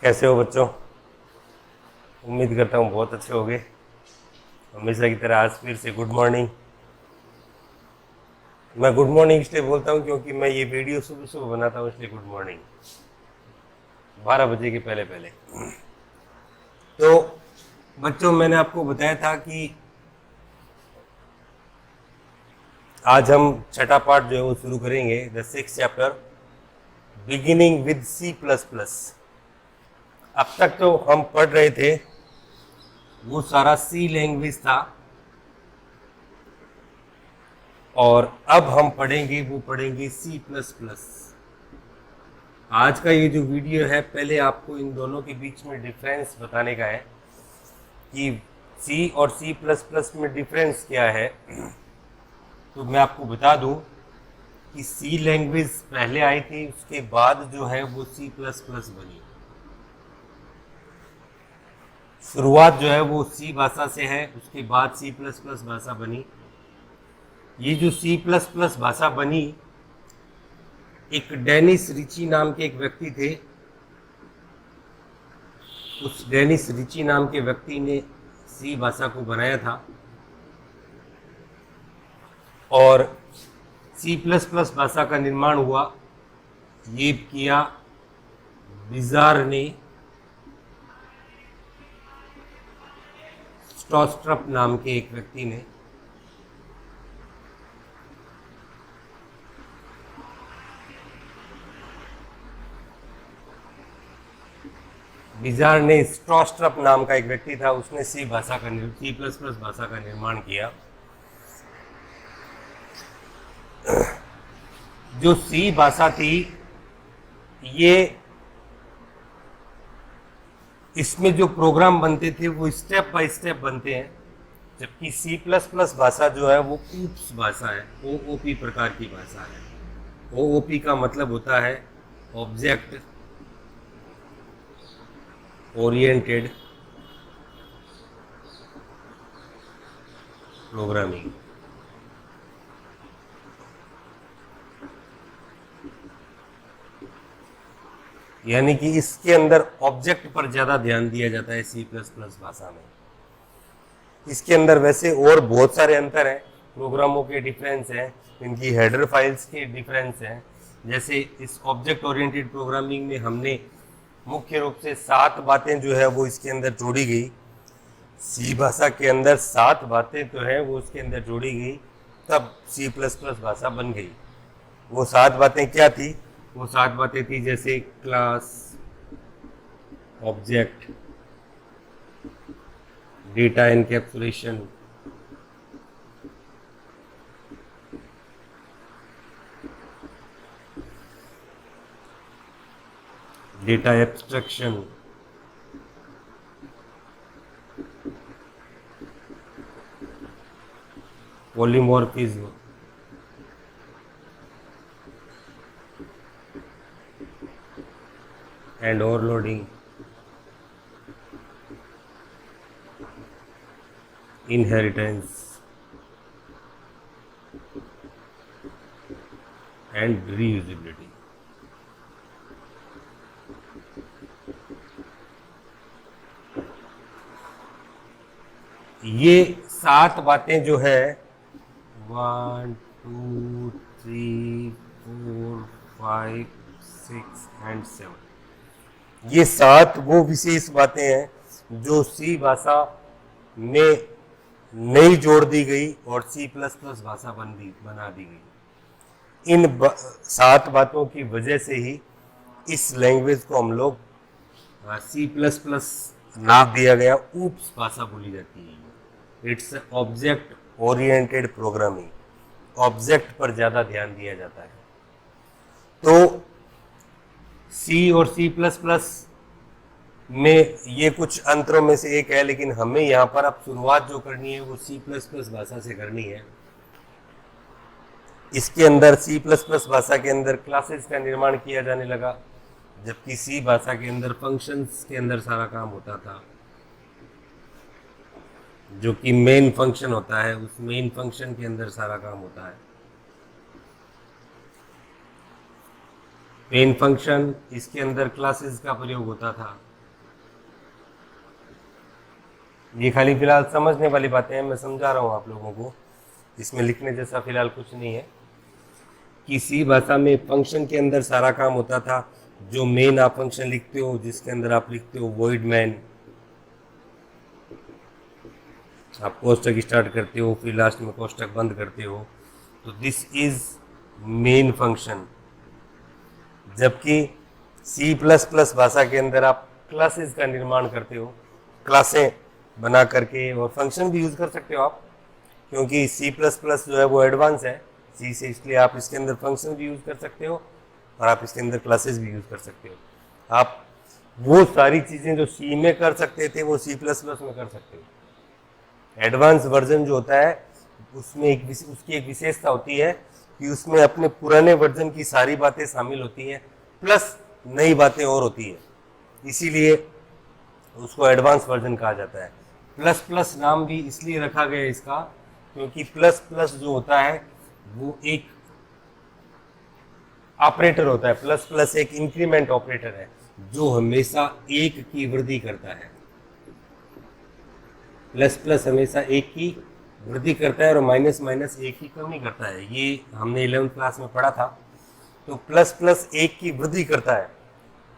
कैसे हो बच्चों? उम्मीद करता हूँ बहुत अच्छे होंगे। हमेशा की तरह आज फिर से गुड मॉर्निंग। मैं गुड मॉर्निंग इसलिए बोलता हूँ क्योंकि मैं ये वीडियो सुबह सुबह बनाता हूँ, इसलिए गुड मॉर्निंग 12 बजे के पहले पहले। तो बच्चों, मैंने आपको बताया था कि आज हम छठा पार्ट जो है वो शुरू करेंगे, the 6th chapter beginning with C++। अब तक तो हम पढ़ रहे थे वो सारा सी लैंग्वेज था, और अब हम पढ़ेंगे C++। आज का ये जो वीडियो है, पहले आपको इन दोनों के बीच में डिफरेंस बताने का है कि C और C++ में डिफरेंस क्या है। तो मैं आपको बता दूं कि C लैंग्वेज पहले आई थी, उसके बाद जो है वो C++ बनी। शुरुआत जो है वो C भाषा से है, उसके बाद C++ भाषा बनी। ये जो C++ भाषा बनी, एक डेनिस रिची नाम के एक व्यक्ति थे। उस डेनिस रिची नाम के व्यक्ति ने C भाषा को बनाया था, और C++ भाषा का निर्माण हुआ। ये किया विजार ने, स्टॉस्ट्रप नाम के एक व्यक्ति ने। विजार ने, स्टॉस्ट्रप नाम का एक व्यक्ति था, उसने C++ भाषा का निर्माण किया। जो C भाषा थी, ये इसमें जो प्रोग्राम बनते थे वो स्टेप बाय स्टेप बनते हैं, जबकि C++ भाषा जो है वो ऊप्स भाषा है, OOP प्रकार की भाषा है। OOP का मतलब होता है ऑब्जेक्ट ओरिएंटेड प्रोग्रामिंग। यानी कि इसके अंदर ऑब्जेक्ट पर ज़्यादा ध्यान दिया जाता है C++ भाषा में। इसके अंदर वैसे और बहुत सारे अंतर हैं, प्रोग्रामों के डिफरेंस हैं, इनकी हेडर फाइल्स के डिफरेंस हैं। जैसे इस ऑब्जेक्ट ओरिएंटेड प्रोग्रामिंग में हमने मुख्य रूप से 7 बातें जो है वो इसके अंदर जोड़ी गई। C भाषा के अंदर 7 बातें तो है वो उसके अंदर जोड़ी गई, तब C++ भाषा बन गई। वो 7 बातें क्या थी? वो 7 बातें थी जैसे class, object, data encapsulation, data abstraction, polymorphism, and overloading, inheritance and reusability. ये 7 बातें जो है 1 2 3 4 5 6 एंड 7, ये 7 वो विशेष बातें हैं जो C भाषा में नई जोड़ दी गई और C++ भाषा बना दी गई। इन 7 बातों की वजह से ही इस लैंग्वेज को हम लोग C++ नाम दिया गया। ऊप्स भाषा बोली जाती है। Its object oriented programming, object पर ज़्यादा ध्यान दिया जाता है। तो C और C++ में ये कुछ अंतरों में से एक है, लेकिन हमें यहाँ पर अब शुरुआत जो करनी है वो C++ भाषा से करनी है। इसके अंदर C++ भाषा के अंदर क्लासेस का निर्माण किया जाने लगा, जबकि C भाषा के अंदर फंक्शंस के अंदर सारा काम होता था। जो कि मेन फंक्शन होता है, उस मेन फंक्शन के अंदर सारा काम होता है। मेन फंक्शन, इसके अंदर क्लासेस का प्रयोग होता था। ये खाली फिलहाल समझने वाली बातें हैं, मैं समझा रहा हूँ आप लोगों को, इसमें लिखने जैसा फिलहाल कुछ नहीं है। कि सी भाषा में फंक्शन के अंदर सारा काम होता था। जो मेन आप फंक्शन लिखते हो, जिसके अंदर आप लिखते हो वॉइड मैन, आप कोष्टक स्टार्ट करते हो फिर लास्ट में कोष्टक बंद करते हो, तो दिस इज मेन फंक्शन। जबकि सी प्लस प्लस भाषा के अंदर आप क्लासेस का निर्माण करते हो, क्लासें बना करके, और फंक्शन भी यूज़ कर सकते हो आप, क्योंकि सी प्लस प्लस जो है वो एडवांस है सी से, इसलिए आप इसके अंदर फंक्शन भी यूज़ कर सकते हो और आप इसके अंदर क्लासेस भी यूज़ कर सकते हो। आप वो सारी चीज़ें जो सी में कर सकते थे वो सी प्लस प्लस में कर सकते हो। एडवांस वर्जन जो होता है उसमें उसकी एक विशेषता होती है कि उसमें अपने पुराने वर्जन की सारी बातें शामिल होती हैं, प्लस नई बातें और होती है, इसीलिए उसको एडवांस वर्जन कहा जाता है। प्लस प्लस नाम भी इसलिए रखा गया इसका क्योंकि प्लस प्लस जो होता है वो एक ऑपरेटर होता है। प्लस प्लस एक इंक्रीमेंट ऑपरेटर है जो हमेशा एक की वृद्धि करता है। प्लस प्लस हमेशा एक की वृद्धि करता है और माइनस माइनस एक की कमी करता है। ये हमने 11th क्लास में पढ़ा था। तो प्लस प्लस एक की वृद्धि करता है,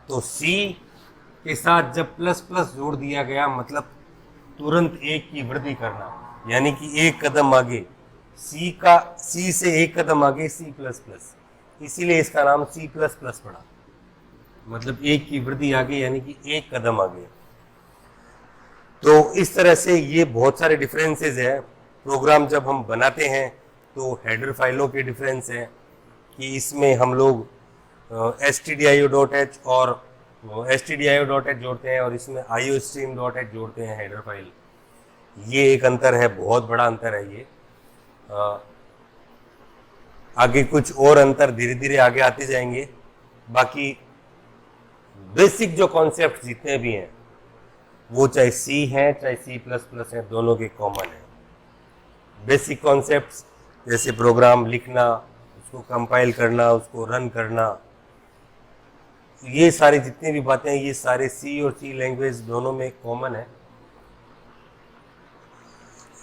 तो सी के साथ जब प्लस प्लस जोड़ दिया गया मतलब तुरंत एक की वृद्धि करना, यानी कि एक कदम आगे। सी से एक कदम आगे सी प्लस प्लस, इसीलिए इसका नाम सी प्लस प्लस पड़ा, मतलब एक की वृद्धि आगे यानी कि एक कदम आगे। तो इस तरह से ये बहुत सारे डिफरेंसेस हैं। प्रोग्राम जब हम बनाते हैं तो हेडर फाइलों के डिफरेंस हैं कि इसमें हम लोग stdio.h और stdio.h जोड़ते हैं और इसमें iostream.h जोड़ते हैं हेडर फाइल। ये एक अंतर है, बहुत बड़ा अंतर है ये। आगे कुछ और अंतर धीरे धीरे आगे आते जाएंगे। बाकी बेसिक जो कॉन्सेप्ट जितने भी हैं वो चाहे सी हैं चाहे सी प्लस प्लस हैं, दोनों के कॉमन है। बेसिक कॉन्सेप्ट्स जैसे प्रोग्राम लिखना, उसको कंपाइल करना, उसको रन करना, ये सारी जितनी भी बातें हैं ये सारे सी और सी लैंग्वेज दोनों में कॉमन है।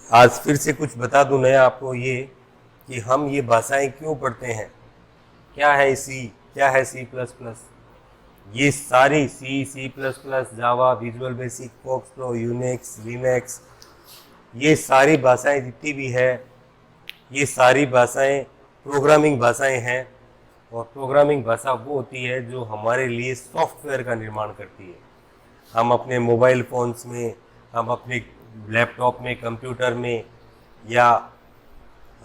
आज फिर से कुछ बता दूं नया आपको, ये कि हम ये भाषाएं क्यों पढ़ते हैं, क्या है सी, क्या है सी प्लस प्लस। ये सारी C plus plus, Java, Visual Basic, FoxPro, Unix, Linux, ये सारी भाषाएं जितनी भी है ये सारी भाषाएं प्रोग्रामिंग भाषाएं हैं। और प्रोग्रामिंग भाषा वो होती है जो हमारे लिए सॉफ्टवेयर का निर्माण करती है। हम अपने मोबाइल फ़ोन्स में, हम अपने लैपटॉप में, कंप्यूटर में, या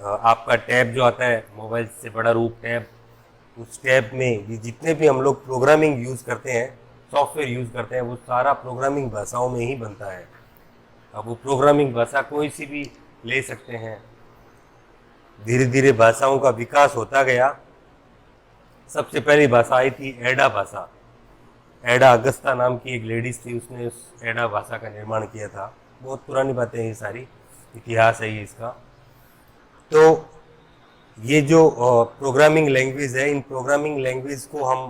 आपका टैब जो आता है मोबाइल से बड़ा रूप टैब, उस टैब में ये जितने भी हम लोग प्रोग्रामिंग यूज़ करते हैं, सॉफ्टवेयर यूज़ करते हैं, वो सारा प्रोग्रामिंग भाषाओं में ही बनता है। अब वो प्रोग्रामिंग भाषा कोई सी भी ले सकते हैं। धीरे धीरे भाषाओं का विकास होता गया। सबसे पहली भाषा आई थी एडा भाषा। एडा अगस्ता नाम की एक लेडीज थी, उसने उस एडा भाषा का निर्माण किया था। बहुत पुरानी बातें हैं, ये सारी इतिहास है ये इसका। तो ये जो प्रोग्रामिंग लैंग्वेज है, इन प्रोग्रामिंग लैंग्वेज को हम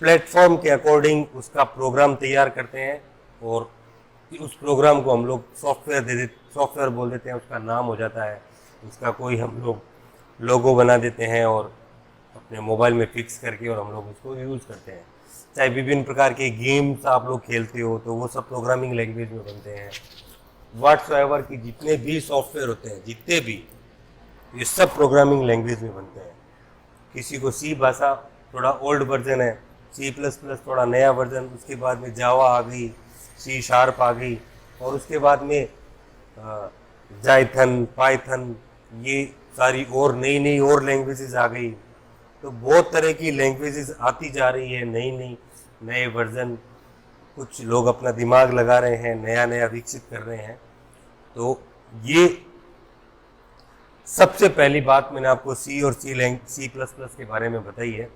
प्लेटफॉर्म के अकॉर्डिंग उसका प्रोग्राम तैयार करते हैं और उस प्रोग्राम को हम लोग सॉफ्टवेयर बोल देते हैं, उसका नाम हो जाता है। उसका कोई हम लोग लोगो बना देते हैं और अपने मोबाइल में फिक्स करके और हम लोग उसको यूज़ करते हैं। चाहे विभिन्न प्रकार के गेम्स आप लोग खेलते हो तो वो सब प्रोग्रामिंग लैंग्वेज में बनते हैं। व्हाट्सएवर की जितने भी सॉफ्टवेयर होते हैं, जितने भी, ये सब प्रोग्रामिंग लैंग्वेज में बनते हैं। किसी को सी भाषा थोड़ा ओल्ड वर्जन है, सी प्लस प्लस थोड़ा नया वर्जन, उसके बाद में जावा आ गई, सी शार्प आ गई, और उसके बाद में जाइथन, पाइथन, ये सारी और नई और लैंग्वेजेस आ गई। तो बहुत तरह की लैंग्वेजेस आती जा रही है, नए वर्जन। कुछ लोग अपना दिमाग लगा रहे हैं, नया नया विकसित कर रहे हैं। तो ये सबसे पहली बात मैंने आपको सी और सी प्लस प्लस के बारे में बताई है।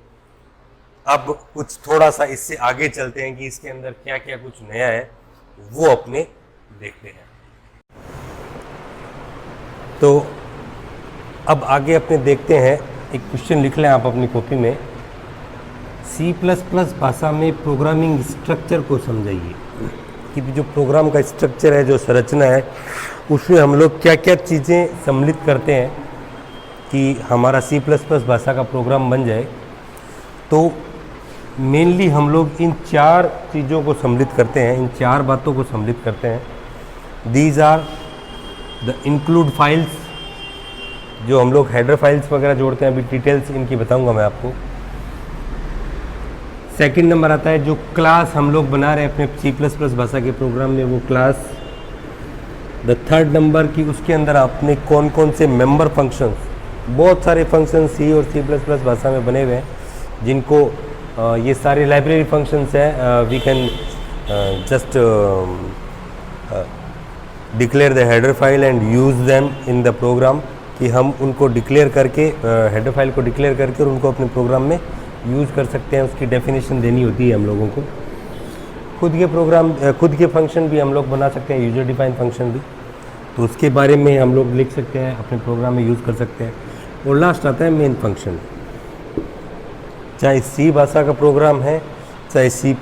अब कुछ थोड़ा सा इससे आगे चलते हैं कि इसके अंदर क्या क्या कुछ नया है वो अपने देखते हैं। तो अब आगे अपने देखते हैं, एक क्वेश्चन लिख लें आप अपनी कॉपी में। सी प्लस प्लस भाषा में प्रोग्रामिंग स्ट्रक्चर को समझाइए। कि जो प्रोग्राम का स्ट्रक्चर है, जो संरचना है, उसमें हम लोग क्या क्या चीज़ें सम्मिलित करते हैं कि हमारा C++ भाषा का प्रोग्राम बन जाए। तो मेनली हम लोग इन 4 चीज़ों को सम्मिलित करते हैं, इन 4 बातों को सम्मिलित करते हैं। These are the include files, जो हम लोग हेडर फाइल्स वगैरह जोड़ते हैं, अभी डिटेल्स इनकी बताऊंगा मैं आपको। सेकंड नंबर आता है जो क्लास हम लोग बना रहे हैं अपने C++ भाषा के प्रोग्राम में, वो क्लास। द थर्ड नंबर की उसके अंदर आपने कौन कौन से मेंबर फंक्शंस, बहुत सारे फंक्शन C और C++ भाषा में बने हुए हैं, जिनको ये सारे लाइब्रेरी फंक्शंस हैं। We can just declare the header file and use them in the program, कि हम उनको डिक्लेयर करके, हेडर फाइल को डिक्लेयर करके और उनको अपने प्रोग्राम में यूज़ कर सकते हैं। उसकी डेफिनेशन देनी होती है हम लोगों को। खुद के प्रोग्राम, खुद के फंक्शन भी हम लोग बना सकते हैं, यूजर डिफाइन फंक्शन भी, तो उसके बारे में हम लोग लिख सकते हैं, अपने प्रोग्राम में यूज़ कर सकते हैं। और लास्ट आता है मेन फंक्शन। चाहे C भाषा का प्रोग्राम है, चाहे C++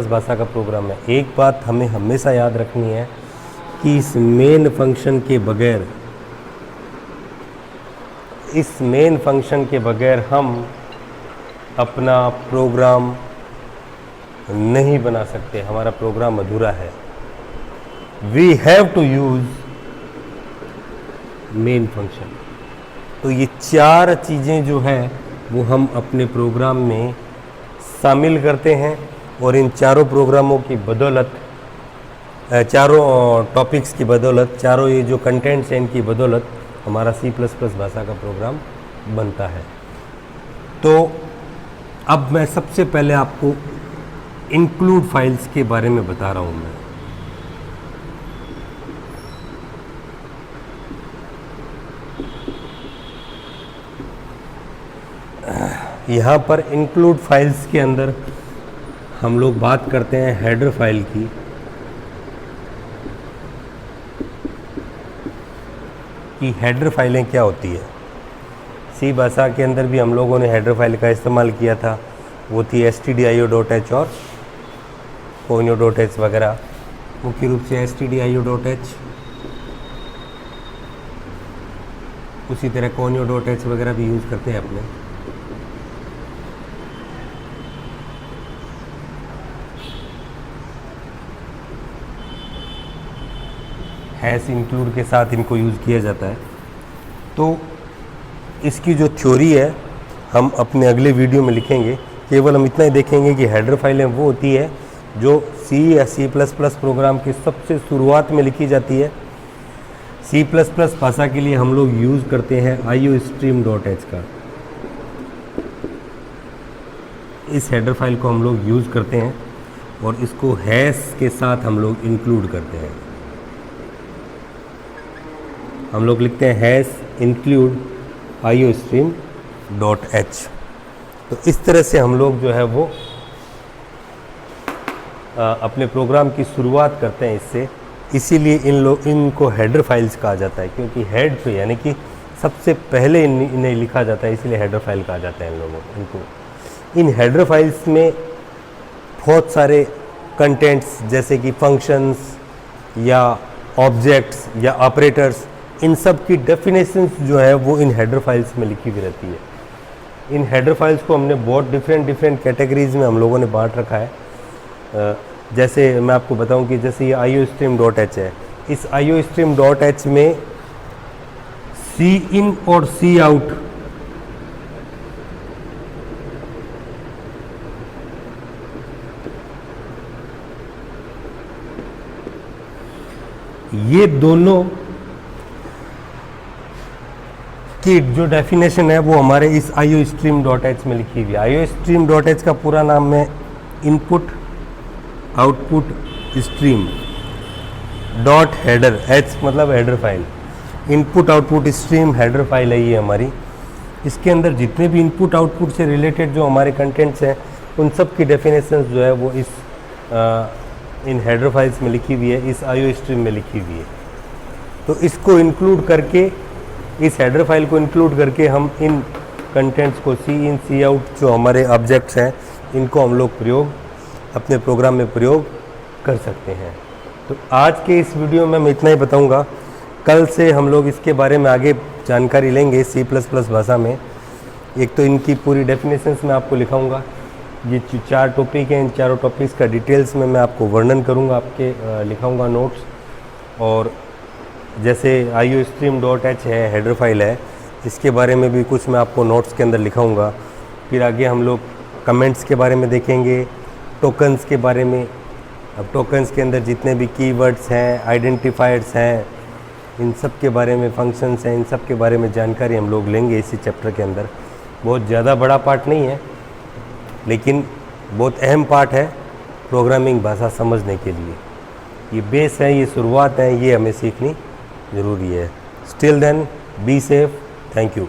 भाषा का प्रोग्राम है, एक बात हमें हमेशा याद रखनी है कि इस मेन फंक्शन के बगैर हम अपना प्रोग्राम नहीं बना सकते, हमारा प्रोग्राम अधूरा है। We have to use main function. तो ये 4 चीज़ें जो है वो हम अपने प्रोग्राम में शामिल करते हैं, और इन चारों प्रोग्रामों की बदौलत, चारों टॉपिक्स की बदौलत, चारों ये जो कंटेंट्स हैं इनकी बदौलत हमारा C++ भाषा का प्रोग्राम बनता है। तो अब मैं सबसे पहले आपको इंक्लूड फाइल्स के बारे में बता रहा हूँ। मैं यहाँ पर इंक्लूड फाइल्स के अंदर हम लोग बात करते हैं हेडर फाइल की। कि हेडर फाइलें क्या होती है। C भाषा के अंदर भी हम लोगों ने हेडर फाइल का इस्तेमाल किया था, वो थी stdio.h और conio.h वगैरह, मुख्य रूप से stdio.h, उसी तरह conio.h वगैरह भी यूज़ करते हैं अपने। हैश इंक्लूड के साथ इनको यूज़ किया जाता है। तो इसकी जो थ्योरी है हम अपने अगले वीडियो में लिखेंगे। केवल हम इतना ही देखेंगे कि हेडर फाइलें वो होती है जो C या C++ प्रोग्राम की सबसे शुरुआत में लिखी जाती है। C++ भाषा के लिए हम लोग यूज़ करते हैं iostream.h का। इस हेडर फाइल को हम लोग यूज़ करते हैं और इसको हैश के साथ हम लोग इंक्लूड करते हैं। हम लोग लिखते हैं हैश इंक्लूड iostream.h। तो इस तरह से हम लोग जो है वो अपने प्रोग्राम की शुरुआत करते हैं इससे। इसीलिए इनको हेडर फाइल्स कहा जाता है, क्योंकि हेड पे यानी कि सबसे पहले इन्हें लिखा जाता है, इसीलिए हेडर फाइल कहा जाता है इन लोगों इनको। इन हेडर फाइल्स में बहुत सारे कंटेंट्स जैसे कि फंक्शंस या ऑब्जेक्ट्स या ऑपरेटर्स, इन सब की डेफिनेशंस जो है वो इन हेडर फाइल्स में लिखी हुई रहती है। इन हेडर फाइल्स को हमने बहुत डिफरेंट कैटेगरीज में हम लोगों ने बांट रखा है। जैसे मैं आपको बताऊं कि जैसे ये iostream.h है, इस iostream.h में Cin और Cout ये दोनों की जो डेफिनेशन है वो हमारे इस iostream.h में लिखी हुई है। iostream.h का पूरा नाम है input output stream dot header. h मतलब header file, input output stream header file है ये हमारी। इसके अंदर जितने भी इनपुट आउटपुट से रिलेटेड जो हमारे कंटेंट्स हैं उन सब की डेफिनेशन जो है वो इस इन हेडर फाइल्स में लिखी हुई है, इस iostream में लिखी हुई है। तो इसको इंक्लूड करके, इस हेडर फाइल को इंक्लूड करके हम इन कंटेंट्स को Cin Cout जो हमारे ऑब्जेक्ट्स हैं इनको हम लोग अपने प्रोग्राम में प्रयोग कर सकते हैं। तो आज के इस वीडियो में मैं इतना ही बताऊंगा। कल से हम लोग इसके बारे में आगे जानकारी लेंगे C++ भाषा में। एक तो इनकी पूरी डेफिनेशंस मैं आपको लिखाऊंगा। ये 4 टॉपिक हैं, इन चारों टॉपिक्स का डिटेल्स में मैं आपको वर्णन करूंगा, आपके लिखाऊंगा नोट्स। और जैसे iostream.h है, हेडर फाइल है, इसके बारे में भी कुछ मैं आपको नोट्स के अंदर लिखाऊंगा। फिर आगे हम लोग कमेंट्स के बारे में देखेंगे, टोकन्स के बारे में। अब टोकन्स के अंदर जितने भी कीवर्ड्स हैं, आइडेंटिफायर्स हैं, इन सब के बारे में, फंक्शंस हैं, इन सब के बारे में जानकारी हम लोग लेंगे इसी चैप्टर के अंदर। बहुत ज़्यादा बड़ा पार्ट नहीं है, लेकिन बहुत अहम पार्ट है प्रोग्रामिंग भाषा समझने के लिए। ये बेस है, ये शुरुआत है, ये हमें सीखनी ज़रूरी है। Still then be safe, thank you.